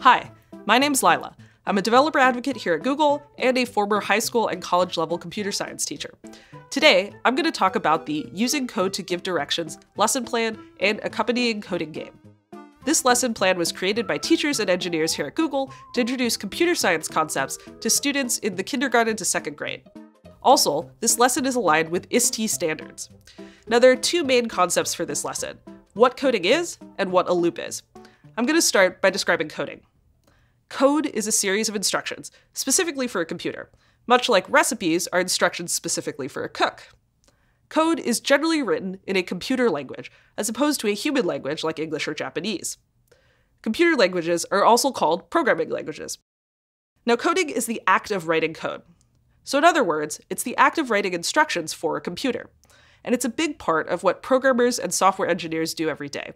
Hi, my name's Lila. I'm a developer advocate here at Google and a former high school and college level computer science teacher. Today, I'm going to talk about the Using Code to Give Directions lesson plan and accompanying coding game. This lesson plan was created by teachers and engineers here at Google to introduce computer science concepts to students in the kindergarten to second grade. Also, this lesson is aligned with ISTE standards. Now, there are two main concepts for this lesson: what coding is and what a loop is. I'm going to start by describing coding. Code is a series of instructions, specifically for a computer, much like recipes are instructions specifically for a cook. Code is generally written in a computer language, as opposed to a human language like English or Japanese. Computer languages are also called programming languages. Now, coding is the act of writing code. So in other words, it's the act of writing instructions for a computer. And it's a big part of what programmers and software engineers do every day.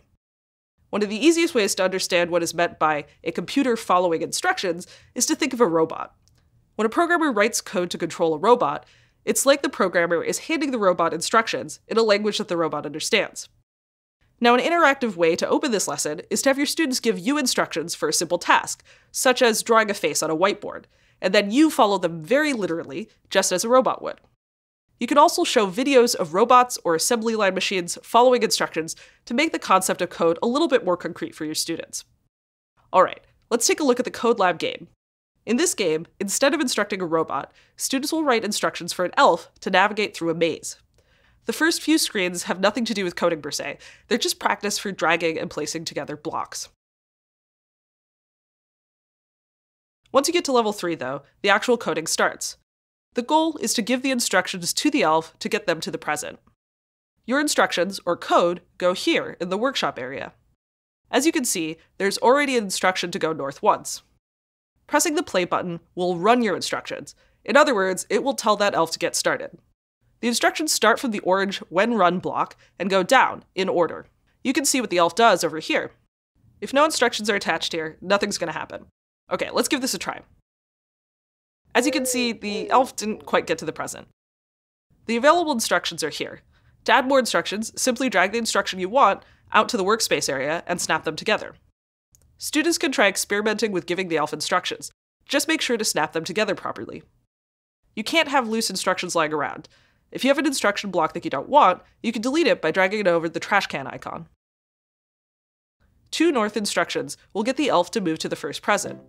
One of the easiest ways to understand what is meant by a computer following instructions is to think of a robot. When a programmer writes code to control a robot, it's like the programmer is handing the robot instructions in a language that the robot understands. Now, an interactive way to open this lesson is to have your students give you instructions for a simple task, such as drawing a face on a whiteboard, and then you follow them very literally, just as a robot would. You can also show videos of robots or assembly line machines following instructions to make the concept of code a little bit more concrete for your students. Alright, let's take a look at the Code Lab game. In this game, instead of instructing a robot, students will write instructions for an elf to navigate through a maze. The first few screens have nothing to do with coding per se, they're just practice for dragging and placing together blocks. Once you get to level 3 though, the actual coding starts. The goal is to give the instructions to the elf to get them to the present. Your instructions, or code, go here in the workshop area. As you can see, there's already an instruction to go north once. Pressing the play button will run your instructions. In other words, it will tell that elf to get started. The instructions start from the orange when run block and go down in order. You can see what the elf does over here. If no instructions are attached here, nothing's going to happen. Okay, let's give this a try. As you can see, the elf didn't quite get to the present. The available instructions are here. To add more instructions, simply drag the instruction you want out to the workspace area and snap them together. Students can try experimenting with giving the elf instructions. Just make sure to snap them together properly. You can't have loose instructions lying around. If you have an instruction block that you don't want, you can delete it by dragging it over the trash can icon. 2 north instructions will get the elf to move to the first present.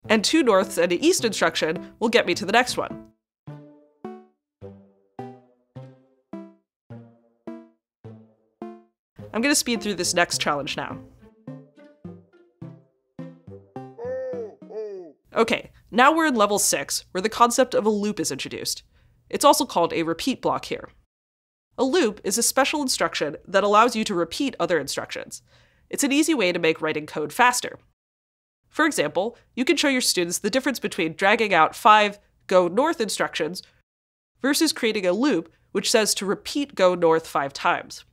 And 2 norths and an east instruction will get me to the next one. I'm going to speed through this next challenge now. Okay, now we're in level 6, where the concept of a loop is introduced. It's also called a repeat block here. A loop is a special instruction that allows you to repeat other instructions. It's an easy way to make writing code faster. For example, you can show your students the difference between dragging out 5 go north instructions versus creating a loop which says to repeat go north 5 times.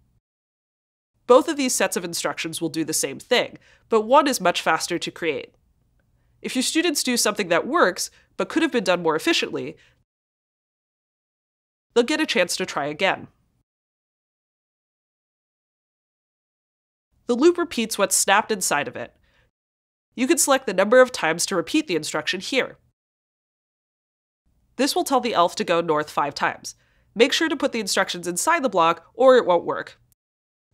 Both of these sets of instructions will do the same thing, but one is much faster to create. If your students do something that works, but could have been done more efficiently, they'll get a chance to try again. The loop repeats what's snapped inside of it. You can select the number of times to repeat the instruction here. This will tell the elf to go north 5 times. Make sure to put the instructions inside the block or it won't work.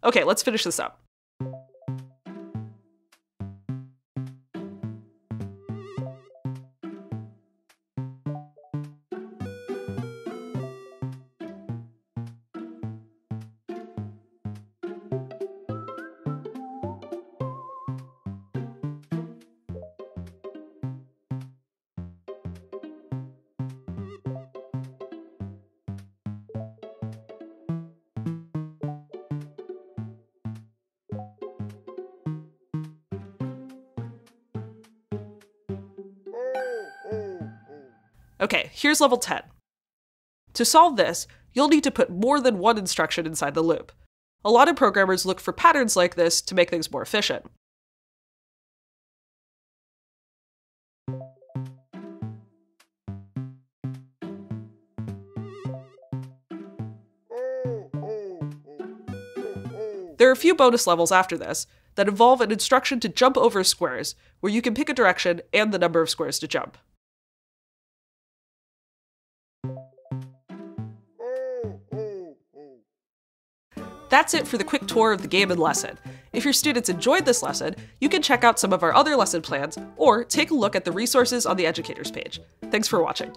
Okay, let's finish this up. Okay, here's level 10. To solve this, you'll need to put more than one instruction inside the loop. A lot of programmers look for patterns like this to make things more efficient. There are a few bonus levels after this, that involve an instruction to jump over squares, where you can pick a direction and the number of squares to jump. That's it for the quick tour of the game and lesson. If your students enjoyed this lesson, you can check out some of our other lesson plans or take a look at the resources on the educators page. Thanks for watching.